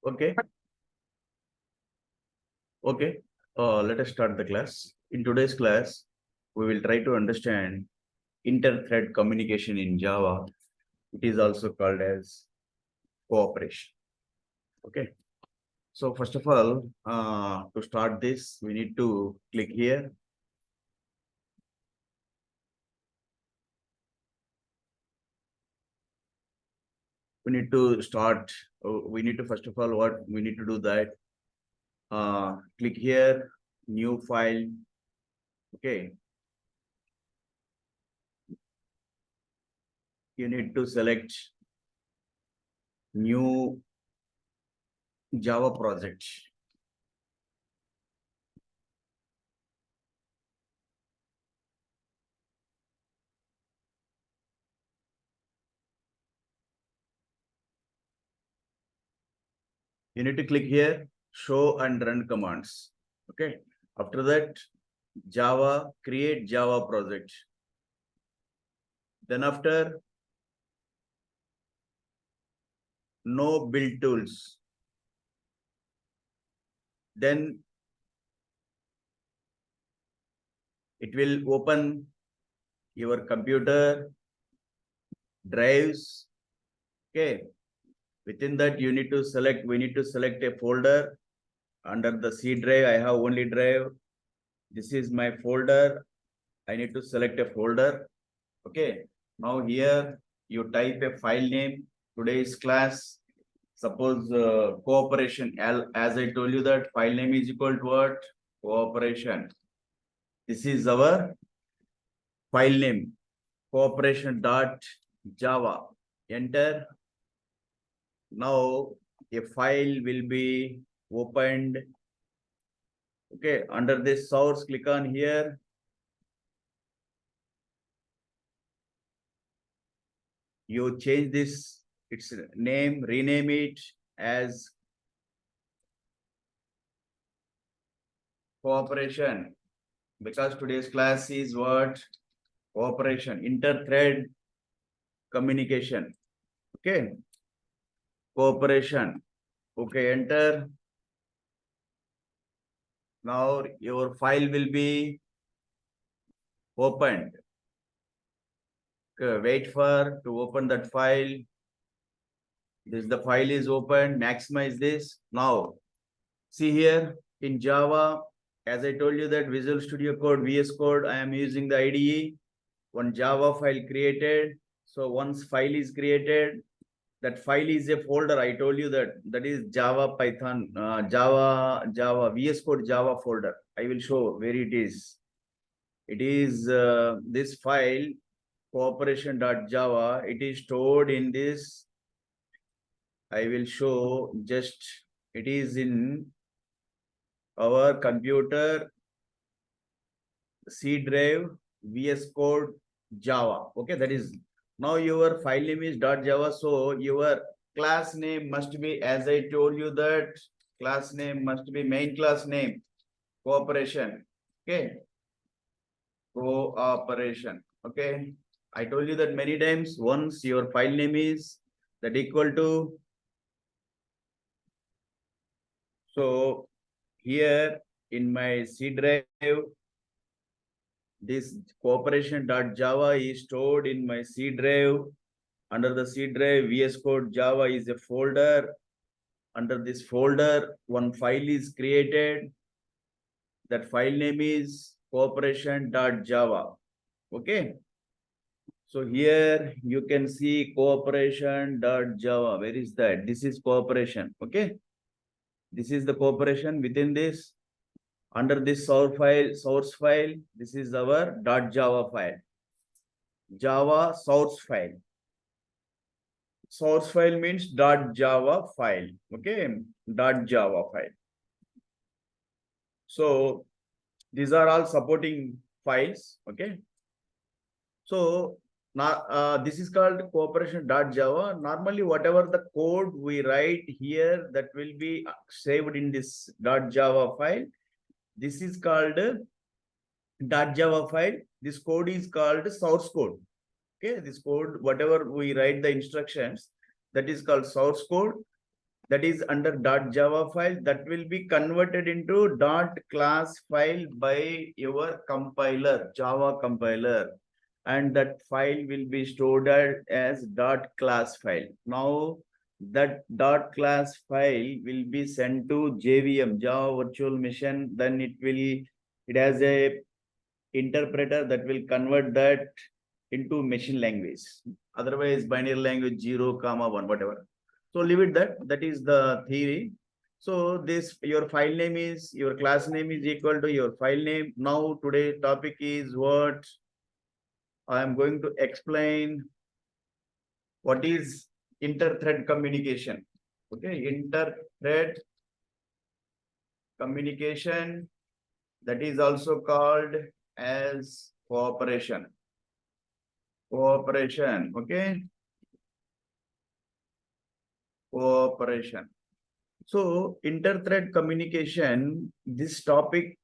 Okay. Okay. Let us start the class. In today's class, we will try to understand inter-thread communication in Java. It is also called as cooperation. Okay. So first of all, to start this, we need to click here. We need to start. We need to first of all, what we need to do that. Click here, new file. Okay. You need to select new Java project. You need to click here, show and run commands. Okay. After that, Java, create Java project. Then after, no build tools. Then it will open your computer drives. Okay. Within that, you need to select, we need to select a folder. Under the C drive, I have only drive. This is my folder. I need to select a folder. Okay. Now here you type a file name, today's class. Suppose cooperation, as I told you that file name is equal to what? Cooperation. This is our file name, cooperation.java. Enter. Now a file will be opened. Okay, under this source, click on here. You change this, its name, rename it as cooperation, because today's class is what? Cooperation, inter-thread communication. Okay, cooperation. Okay, enter. Now your file will be opened. Okay, wait for to open that file. The file is open. Maximize this. Now, see here in Java, as I told you that Visual Studio Code, VS Code, I am using the IDE. One Java file created. So once file is created, that file is a folder. I told you that is Java, Python, Java, VS Code Java folder. I will show where it is. It is this file, cooperation.java. It is stored in this. I will show just, it is in our computer C drive, VS Code, Java. Okay, that is, now your file name is .java. So your class name must be, as I told you that class name must be main class name, cooperation. Okay, cooperation. Okay, I told you that many times. Once your file name is that equal to, so here in my C drive, this cooperation.java is stored in my C drive. Under the C drive, VS Code Java is a folder. Under this folder, one file is created. That file name is cooperation.java. Okay. So here you can see cooperation.java. Where is that? This is cooperation. Okay. This is the cooperation. Within this, under this source file, this is our .java file. Java source file. Source file means .java file. Okay, .java file. So these are all supporting files. Okay. So now this is called cooperation.java. Normally, whatever the code we write here, that will be saved in this .java file. This is called .java file. This code is called source code. Okay, this code, whatever we write the instructions, that is called source code. that is under .java file that will be converted into .class file by your compiler, Java compiler, and that file will be stored as .class file. Now that .class file will be sent to JVM, Java Virtual Machine. Then it has a interpreter that will convert that into machine language. Otherwise, binary language 0, 1, whatever. So leave it that is the theory. So this, your file name is, your class name is equal to your file name. Now today topic is what I am going to explain. What is inter-thread communication? Okay, inter-thread communication, that is also called as cooperation. Cooperation, okay? Cooperation. So inter-thread communication, this topic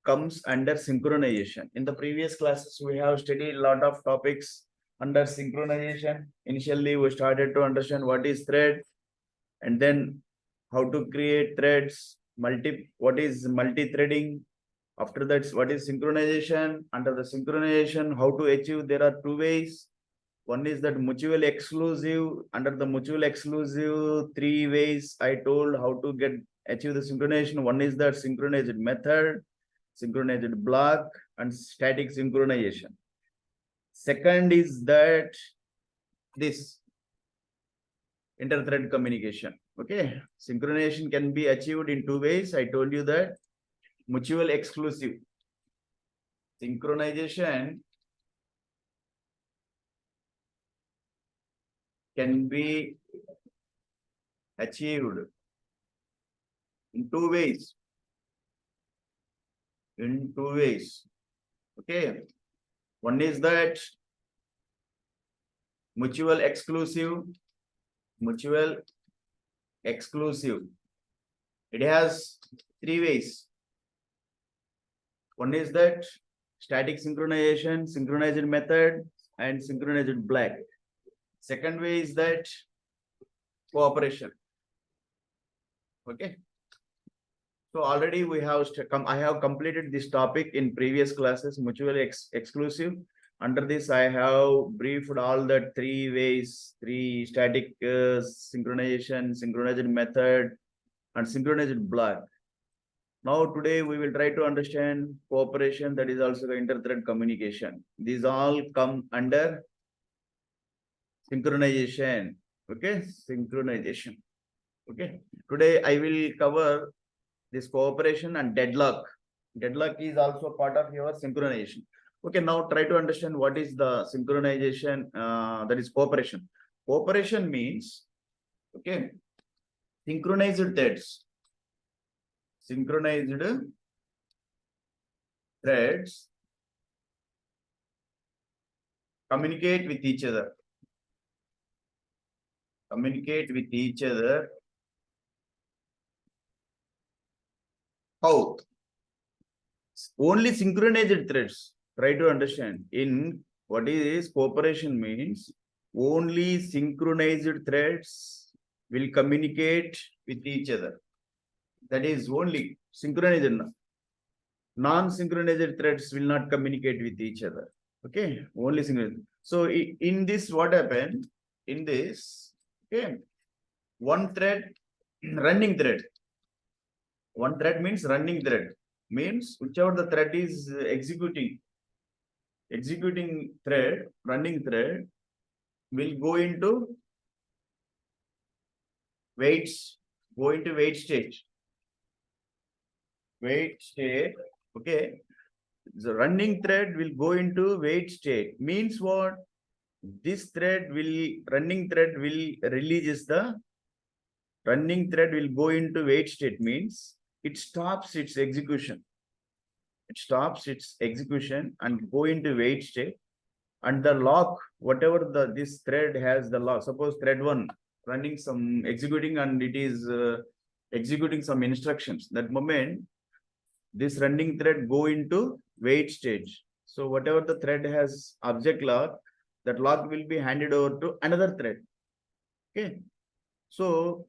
comes under synchronization. In the previous classes, we have studied a lot of topics under synchronization. Initially, we started to understand what is thread, and then how to create threads, what is multi-threading. After that, what is synchronization? Under the synchronization, how to achieve, there are two ways. One is that mutual exclusive. Under the mutual exclusive, three ways I told how to achieve the synchronization. One is that synchronized method, synchronized block, and static synchronization. Second is that this inter-thread communication. Okay, synchronization can be achieved in two ways. I told you that mutual exclusive synchronization can be achieved in two ways. In two ways. Okay. One is that mutual exclusive. Mutual exclusive. It has three ways. One is that static synchronization, synchronized method, and synchronized block. Second way is that cooperation. Okay. So already we have I have completed this topic in previous classes, mutually exclusive. Under this, I have briefed all the three ways, three static synchronization, synchronized method, and synchronized block. Now today we will try to understand cooperation, that is also the inter-thread communication. These all come under synchronization. Okay, synchronization. Okay, today I will cover this cooperation and deadlock. Deadlock is also part of your synchronization. Okay, now try to understand what is the synchronization, that is cooperation. Cooperation means, okay, synchronized threads. Synchronized threads communicate with each other. Communicate with each other. How? Only synchronized threads. Try to understand. In what is cooperation means, only synchronized threads will communicate with each other. That is only synchronized. Non-synchronized threads will not communicate with each other. Okay, only synchronized. So in this, what happened? In this, okay, one thread, running thread. One thread means running thread. Means whichever the thread is executing thread, running thread, will go into wait stage. Wait state. Okay. The running thread will go into wait state. Means what? This running thread will go into wait state, means it stops its execution. It stops its execution and go into wait state. And the lock, whatever this thread has the lock, suppose thread 1 running some executing and it is executing some instructions. That moment, this running thread go into wait stage. So whatever the thread has object lock, that lock will be handed over to another thread. Okay. So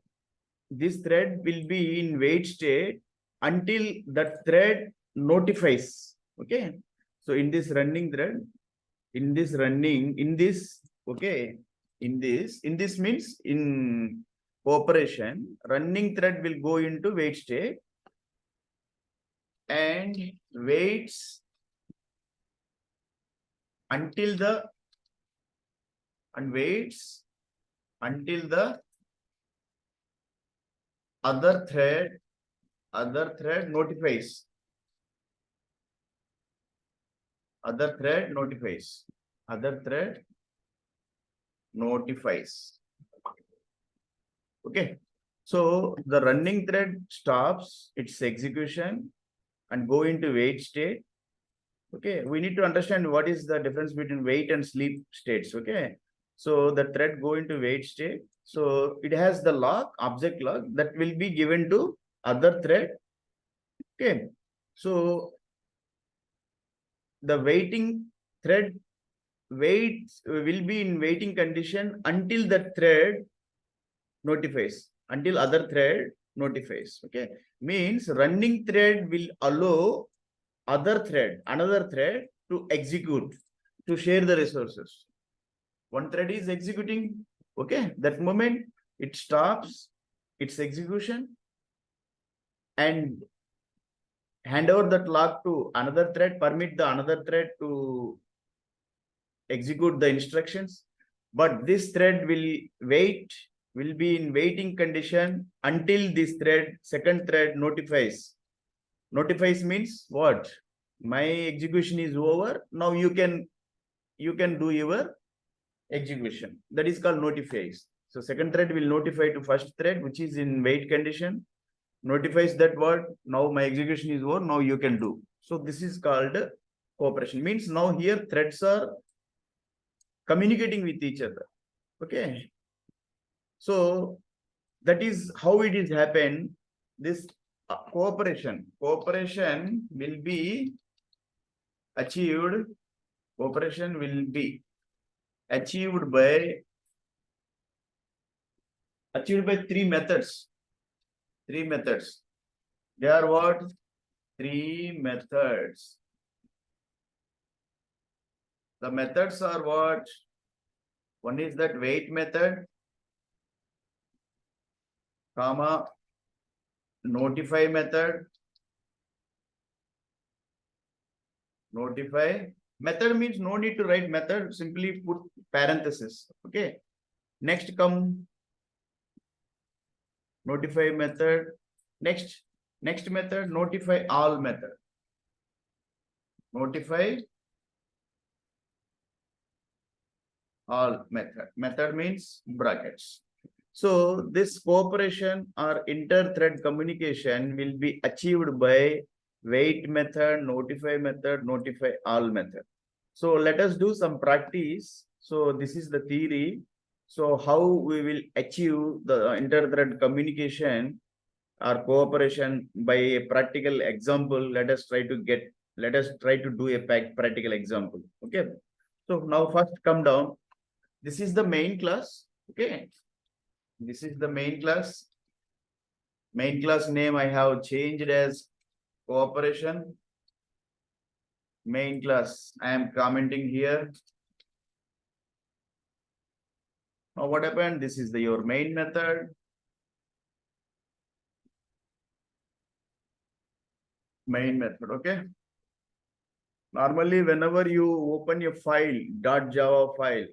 this thread will be in wait state until that thread notifies. Okay. So in this running thread, okay, in this means in cooperation, running thread will go into wait state and waits until the other thread notifies. Other thread notifies. Okay. So the running thread stops its execution and go into wait state. Okay. We need to understand what is the difference between wait and sleep states. Okay. So the thread go into wait state. So it has the lock, object lock that will be given to other thread. Okay. So the waiting thread will be in waiting condition until the thread notifies, until other thread notifies. Okay. Means running thread will allow another thread to execute, to share the resources. One thread is executing. Okay. That moment it stops its execution and hand over that lock to another thread, permit the another thread to execute the instructions. But this thread will be in waiting condition until this second thread notifies. Notifies means what? My execution is over. Now you can do your execution. That is called notifies. So second thread will notify to first thread, which is in wait condition, notifies that what? Now my execution is over. Now you can do. So this is called cooperation. Means now here threads are communicating with each other. Okay. So that is how it is happen. This cooperation will be achieved. Cooperation will be achieved by three methods. They are what? Three methods. The methods are what? One is that wait method, comma, notify method. Notify method means no need to write method, simply put parenthesis. Okay. Next come notify method. Next method, notify all method. Notify all method. Method means brackets. So this cooperation or inter-thread communication will be achieved by wait method, notify all method. So let us do some practice. So this is the theory. So how we will achieve the inter-thread communication or cooperation by a practical example. Let us try to do a practical example. Okay. So now first come down. This is the main class. Okay. This is the main class. Main class name I have changed as cooperation. Main class I am commenting here. Now what happened? This is your main method. Main method. Okay. Normally, whenever you open your file, .java file,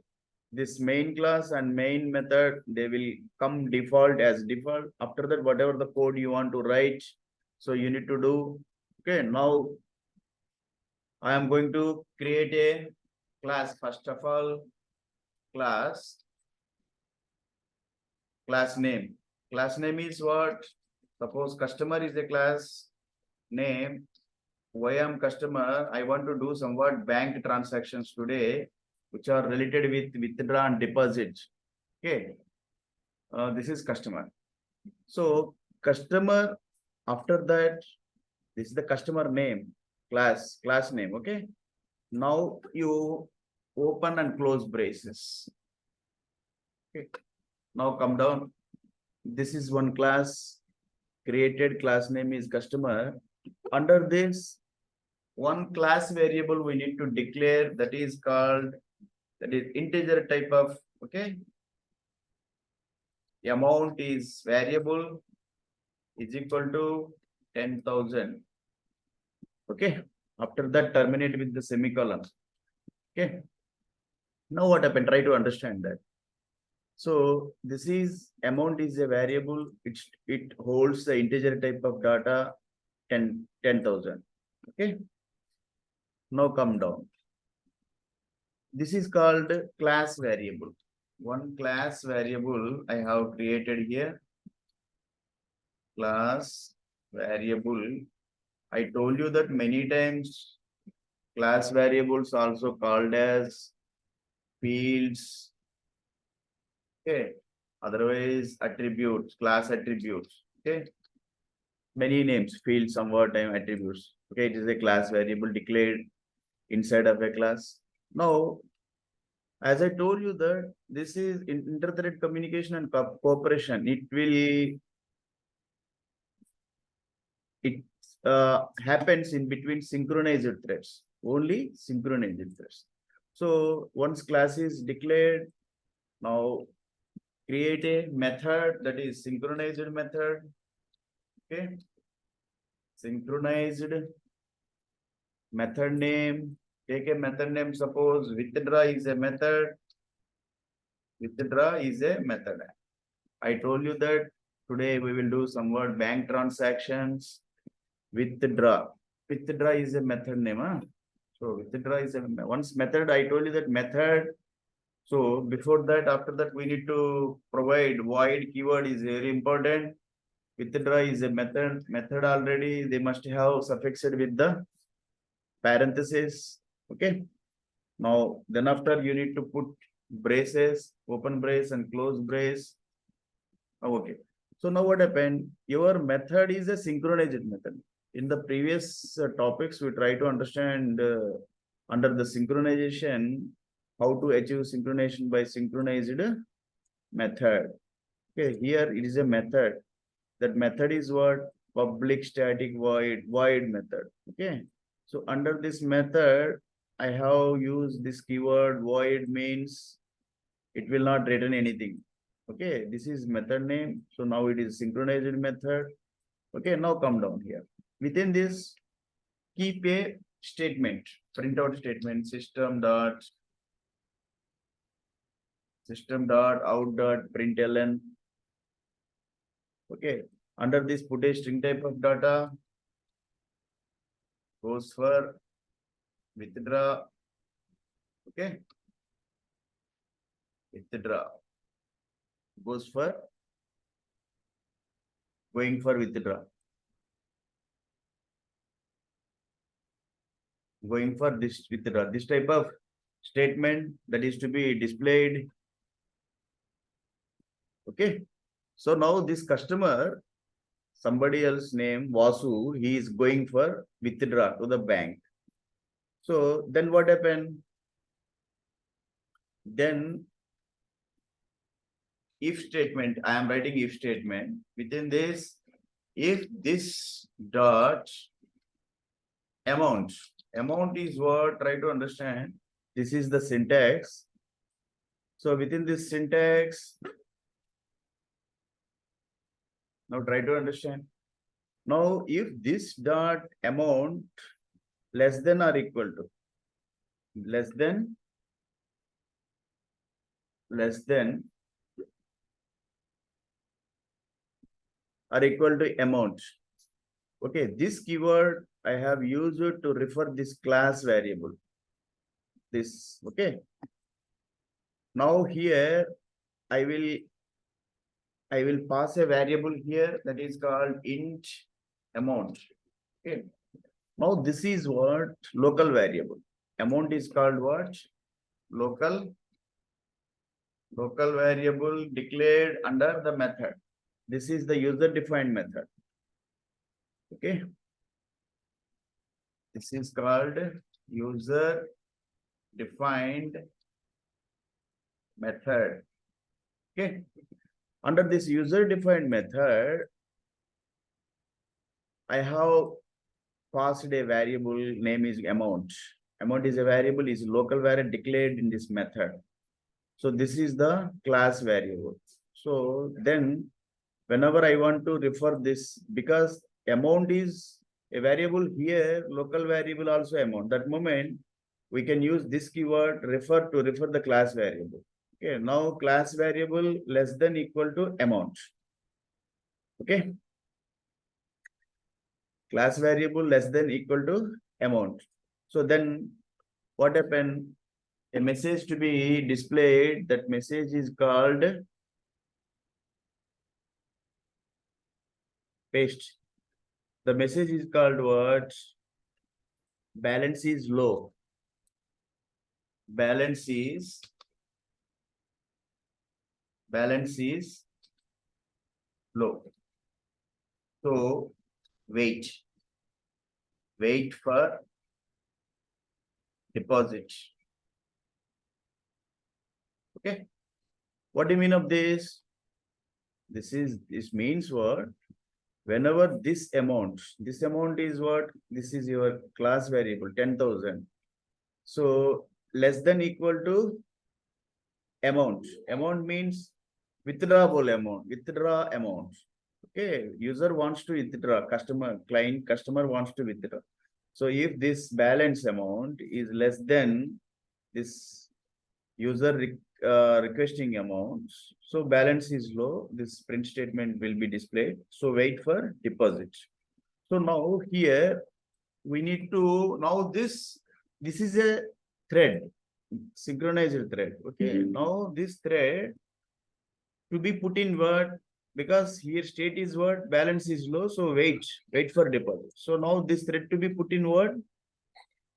this main class and main method, they will come default as default. After that, whatever the code you want to write, so you need to do. Okay, now I am going to create a class. First of all, class name. Class name is what? Suppose customer is a class name. Why am customer? I want to do somewhat bank transactions today, which are related with withdraw and deposit. Okay. This is customer. So customer, after that, this is the customer name, class name. Okay. Now you open and close braces. Okay. Now come down. This is one class created, class name is customer. Under this one class variable we need to declare, that is called, that is integer type of, okay. Amount is variable is equal to 10,000. Okay. After that terminate with the semicolon. Okay. Now what happened? Try to understand that. So this is amount is a variable. It holds the integer type of data 10,000. Okay. Now come down. This is called class variable. One class variable I have created here. Class variable. I told you that many times. Class variables also called as fields. Okay. Otherwise attributes, class attributes. Okay. Many names, fields, some word time attributes. Okay. It is a class variable declared inside of a class. Now, as I told you that this is inter-thread communication and cooperation. It happens in between synchronized threads, only synchronized threads. So once class is declared, now create a method, that is synchronized method. Okay. Synchronized method name. Take a method name, suppose withdraw is a method. Withdraw is a method. I told you that today we will do some word bank transactions. Withdraw. Withdraw is a method name. Huh? So withdraw is a once method. I told you that method. So before that, after that, we need to provide void keyword is very important. Withdraw is a method. Method already they must have suffixed with the parenthesis. Okay. Now then after you need to put braces, open brace and close brace. Okay. So now what happened? Your method is a synchronized method. In the previous topics, we try to understand under the synchronization, how to achieve synchronization by synchronized method. Okay, here it is a method. That method is what? Public static void method. Okay. So under this method, I have used this keyword void means it will not return anything. Okay, this is method name. So now it is synchronized method. Okay, now come down here. Within this, keep a statement, print out statement, system dot out dot println. Okay, under this put a string type of data, goes for withdraw. Okay, withdraw goes for going for withdraw. Going for this withdraw. This type of statement that is to be displayed. Okay. So now this customer, somebody else name Vasu, he is going for withdraw to the bank. So then what happened? Then if statement, I am writing if statement. Within this, if this dot amount is what? Try to understand. This is the syntax. So within this syntax, now try to understand. Now if this dot amount less than or equal to less than or equal to amount. Okay, this keyword I have used to refer this class variable. This, okay. Now here I will pass a variable here that is called int amount. Okay. Now this is what? Local variable. Amount is called what? Local variable declared under the method. This is the user defined method. Okay. This is called user defined method. Okay. Under this user-defined method, I have passed a variable name is amount. Amount is a variable, is local variable declared in this method. So this is the class variable. So then whenever I want to refer this, because amount is a variable here, local variable also amount. That moment we can use this keyword refer to refer the class variable. Okay, now class variable less than equal to amount. Okay, class variable less than equal to amount. So then what happened? A message to be displayed, that message is called paste. The message is called what? Balance is low. Balance is low. So wait for deposit. Okay. What do you mean of this? This means what? Whenever this amount is what? This is your class variable 10,000. So less than equal to amount. Amount means withdrawable amount, withdraw amount. Okay, user wants to withdraw, customer wants to withdraw. So if this balance amount is less than this user requesting amount, so balance is low, this print statement will be displayed. So wait for deposit. So now here we need to, now this is a thread, synchronized thread. Okay, now this thread to be put in word, because here state is word, balance is low, so wait for deposit. So now this thread to be put in word,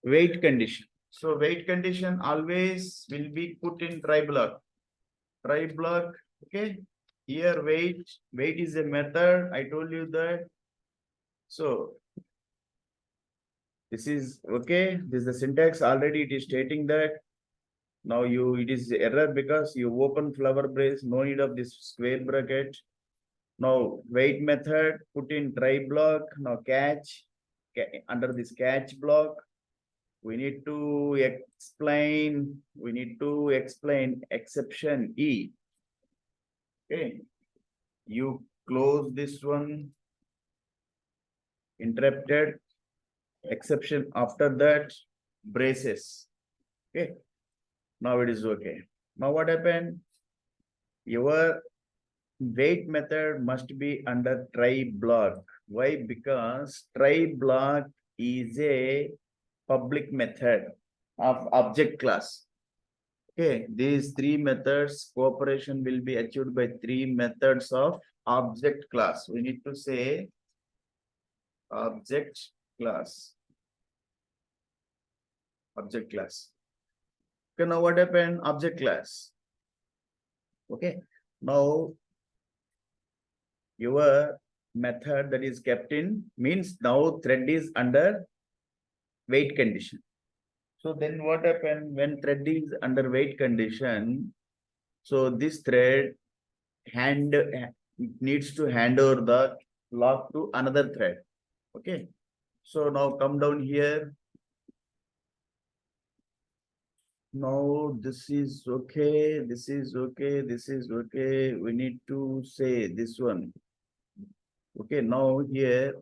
wait condition. So wait condition always will be put in try block. Okay, here wait is a method, I told you that. So this is okay, this is the syntax, already it is stating that. Now it is error because you open flower brace, no need of this square bracket. Now wait method, put in try block. Now catch, under this catch block, we need to explain exception E. Okay, you close this one, interrupted, exception, after that braces. Okay, now it is okay. Now what happened? Your wait method must be under try block. Why? Because try block is a public method of object class. Okay, these three methods, cooperation will be achieved by three methods of object class. We need to say object class. Object class. Okay, now what happened? Object class. Okay, now your method that is kept in means now thread is under wait condition. So then what happened when thread is under wait condition? So this thread needs to hand over the lock to another thread. Okay. So now come down here. Now this is okay. This is okay. This is okay. We need to say this one. Okay. Now here.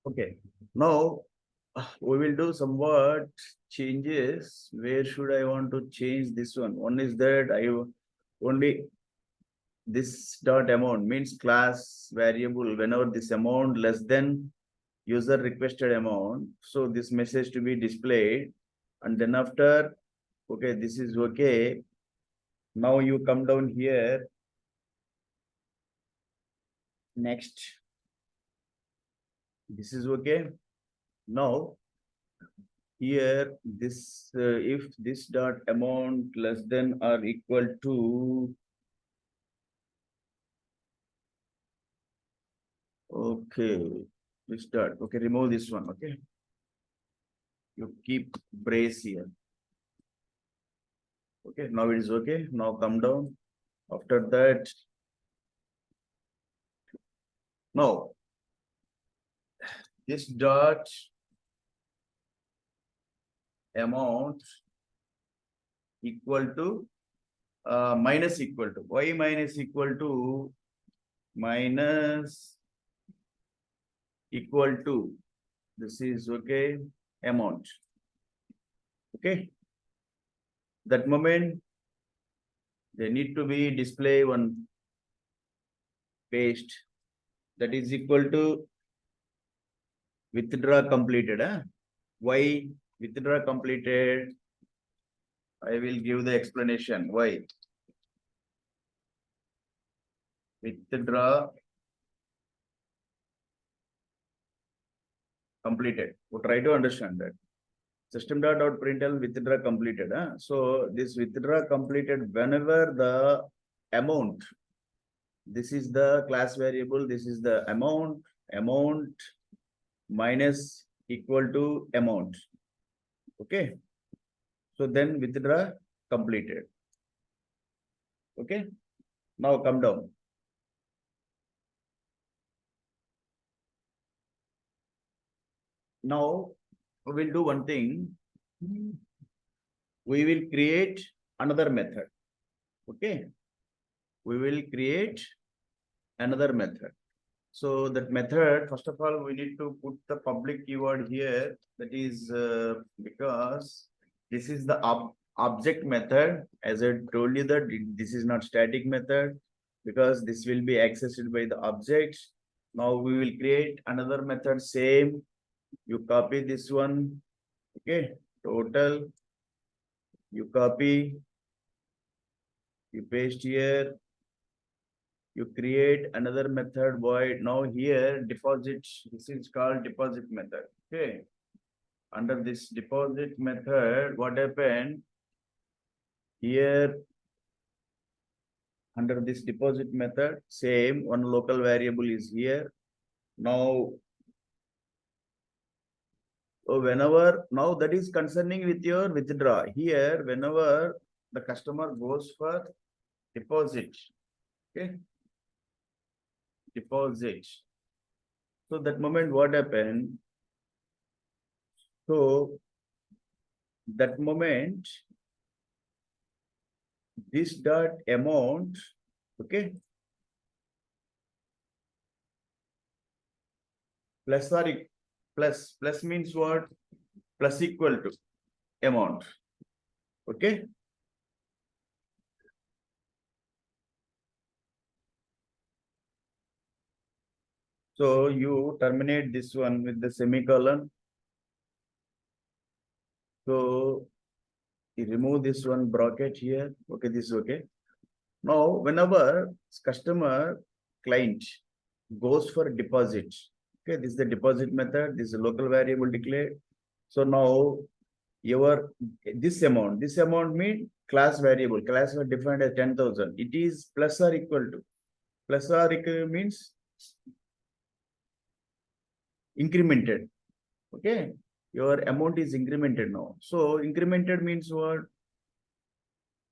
Okay. Now we will do some word changes. Where should I want to change this one? One is that I only this dot amount means class variable whenever this amount less than user requested amount. So this message to be displayed, and then after, okay, this is okay. Now you come down here. Next, this is okay. Now here this if this dot amount less than or equal to, okay, this dot, okay, remove this one. Okay, you keep brace here. Okay, now it is okay. Now come down. After that, now this dot amount equal to minus equal to y minus equal to minus equal to this is okay amount. Okay, that moment they need to be display one paste that is equal to withdraw completed. Why withdraw completed? I will give the explanation why. Withdraw completed. We'll try to understand that. System.out.println withdraw completed. So this withdraw completed whenever the amount, this is the class variable, this is the amount minus equal to amount. Okay. So then withdraw completed. Okay. Now come down. Now we will do one thing. We will create another method. Okay. We will create another method. So that method, first of all, we need to put the public keyword here. That is because this is the object method. As I told you that this is not static method because this will be accessed by the object. Now we will create another method, same. You copy this one. Okay, total. You copy. You paste here. You create another method void. Now here deposit, this is called deposit method. Okay. Under this deposit method, what happened? Here under this deposit method, same one local variable is here. Now whenever, now that is concerning with your withdraw. Here, whenever the customer goes for deposit, okay, deposit. So that moment what happened? So that moment, this dot amount, okay, plus or plus means what? Plus equal to amount. Okay. So you terminate this one with the semicolon. So you remove this one bracket here. Okay, this is okay. Now, whenever customer client goes for deposit, okay, this is the deposit method, this is a local variable declared. So now this amount means class variable, class was defined as 10,000. It is plus or equal to, plus or equal means incremented. Okay, your amount is incremented now. So incremented means what?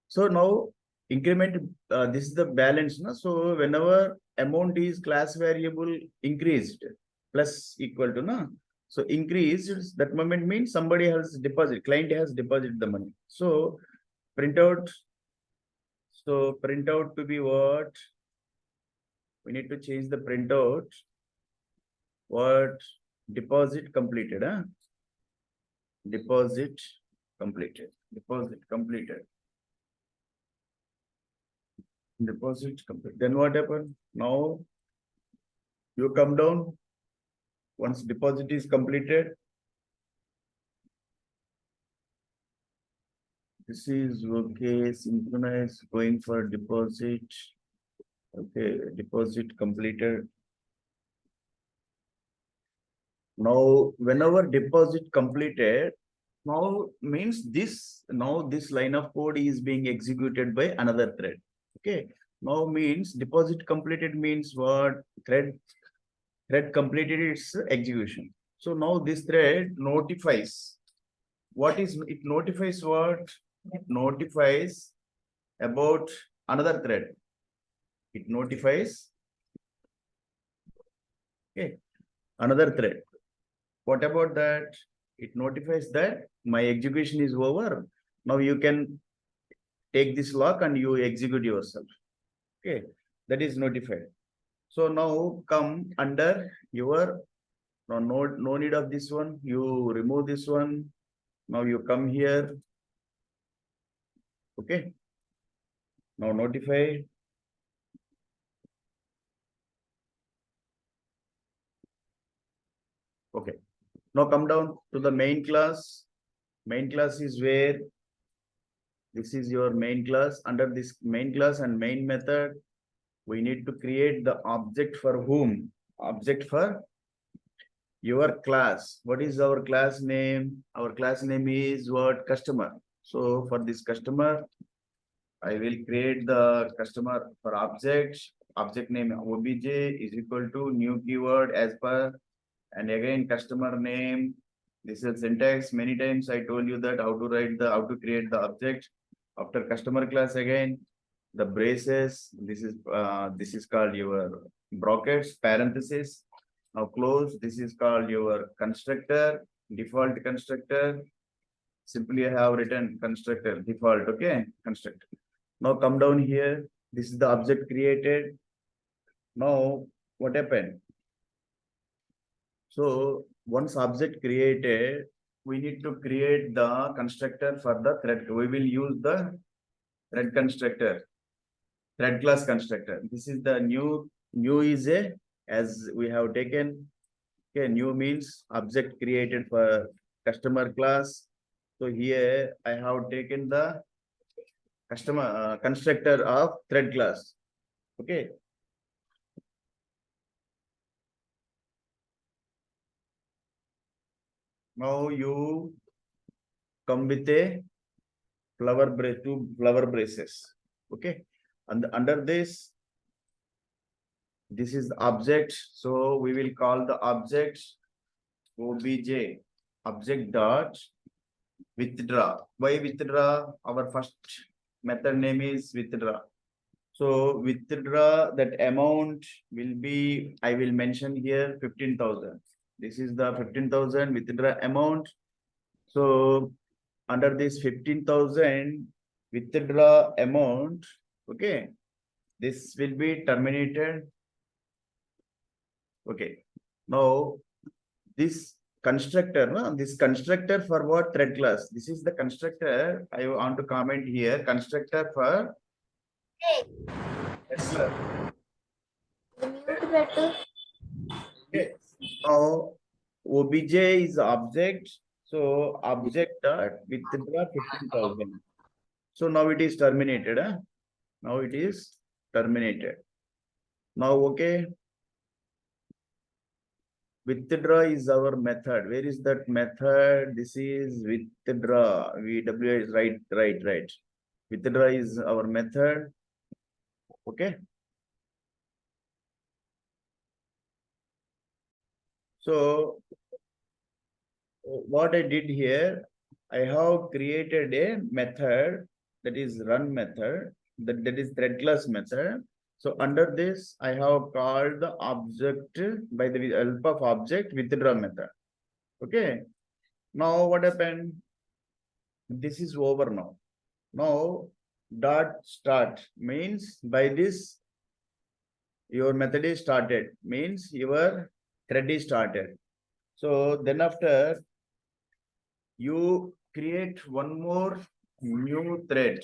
So now increment, this is the balance. No? So whenever amount is class variable increased, plus equal to, no? So increased, that moment means somebody has deposit, client has deposited the money. So printout, so printout to be what? We need to change the printout. What? Deposit completed, Deposit completed, deposit completed. Deposit complete. Then what happened? Now you come down. Once deposit is completed, this is okay. Synchronize going for deposit. Okay, deposit completed. Now, whenever deposit completed, now means this, now this line of code is being executed by another thread. Okay, now means deposit completed means what? Thread completed its execution. So now this thread notifies. What is it? Notifies what? it notifies about another thread. It notifies, okay, another thread. What about that? It notifies that my execution is over. Now you can take this lock and you execute yourself. Okay, that is notified. So now come under your, no need of this one. You remove this one. Now you come here. Okay. Now notify. Okay. Now come down to the main class. Main class is where this is your main class. Under this main class and main method, we need to create the object for whom? Object for your class. What is our class name? Our class name is what? Customer. So for this customer, I will create the customer for object. Object name obj is equal to new keyword as per, and again customer name. This is syntax. Many times I told you that how to create the object after customer class. Again the braces. This is called your brackets, parenthesis. Now close. This is called your constructor, default constructor. Simply I have written constructor default. Okay, constructor. Now come down here. This is the object created. Now what happened? So once object created, we need to create the constructor for the thread. We will use the thread constructor, thread class constructor. This is the new is a, as we have taken. Okay, new means object created for customer class. So here I have taken the customer constructor of thread class. Okay. Now you come with a flower brace, two flower braces. Okay. And under this is the object. So we will call the object obj object dot withdraw. Why withdraw? Our first method name is withdraw. So withdraw, that amount will be, I will mention here 15,000. This is the 15,000 withdraw amount. So under this 15,000 withdraw amount, okay, this will be terminated. Okay. Now this constructor, no? This constructor for what? Thread class. This is the constructor. I want to comment here. Constructor for thread class. Okay. Now obj is object. So object dot withdraw 15,000. So now it is terminated. Huh? Now it is terminated. Now okay. Withdraw is our method. Where is that method? This is withdraw. VW is right. Withdraw is our method. Okay. So what I did here, I have created a method, that is run method, that is thread class method. So under this, I have called the object by the help of object withdraw method. Okay. Now what happened? This is over now. Now dot start means by this your method is started, means your thread is started. So then after you create one more new thread.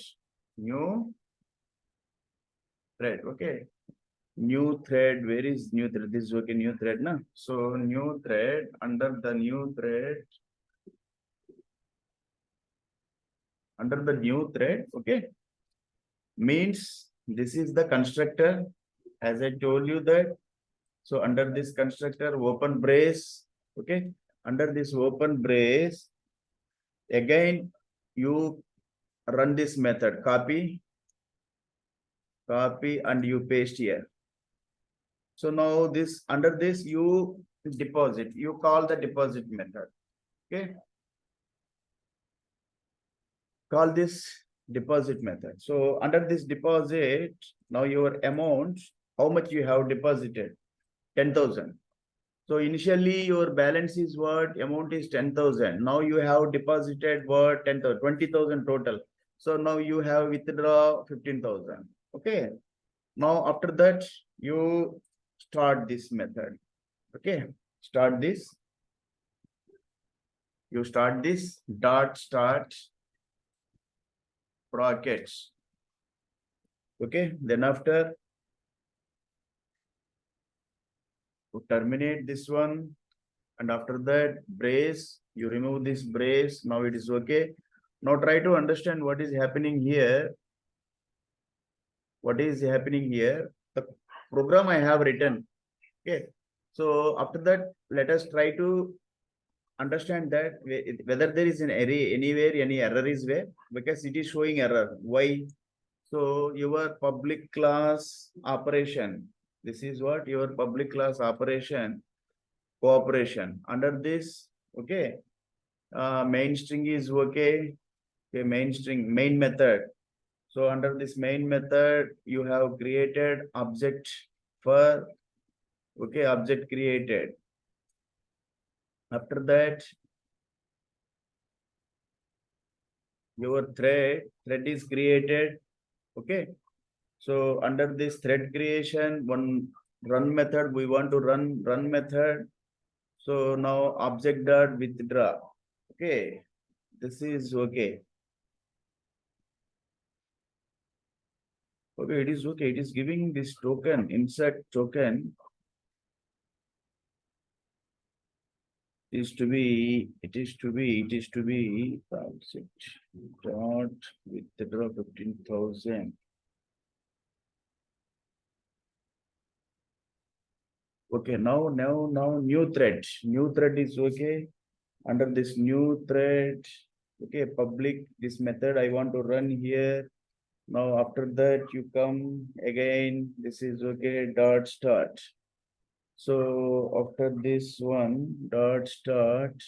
Okay. New thread. Where is new thread? This is okay. New thread, na? So new thread. Under the new thread. Under the new thread. Okay. Means this is the constructor. As I told you that. So under this constructor, open brace. Okay. Under this open brace, again you run this method, copy, and you paste here. So now this, under this you deposit, you call the deposit method. Okay. Call this deposit method. So under this deposit, now your amount, how much you have deposited? 10,000. So initially your balance is what? Amount is 10,000. Now you have deposited what? 10,000, 20,000 total. So now you have withdraw 15,000. Okay. Now after that, you start this method. Okay. Start this. You start this dot start brackets. Okay. Then after, you terminate this one. And after that, brace, you remove this brace. Now it is okay. Now try to understand what is happening here. What is happening here? The program I have written. Okay. So after that, let us try to understand that whether there is an error anywhere, any error is there, because it is showing error. Why? So your public class operation. This is what your public class operation cooperation. Under this, okay. Main string is okay. Okay, main string, main method. So under this main method, you have created object for, okay, object created. After that, your thread is created. Okay. So under this thread creation, one run method, we want to run method. So now object dot withdraw. Okay. This is okay. Okay, it is okay. It is giving this token, insert token. It is to be dot withdraw 15,000. Okay, now new thread. New thread is okay. Under this new thread, okay, public, this method I want to run here. Now after that you come again, this is okay, dot start. So after this one, dot start,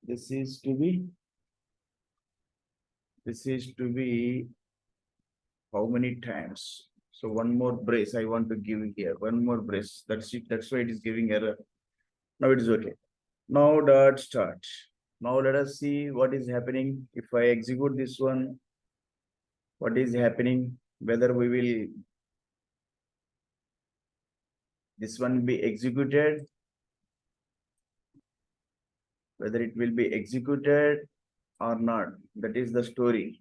this is to be how many times? So one more brace I want to give here, one more brace. That's it. That's why it is giving error. Now it is okay. Now dot start. Now let us see what is happening. If I execute this one, what is happening? Whether we will this one be executed, whether it will be executed or not. That is the story.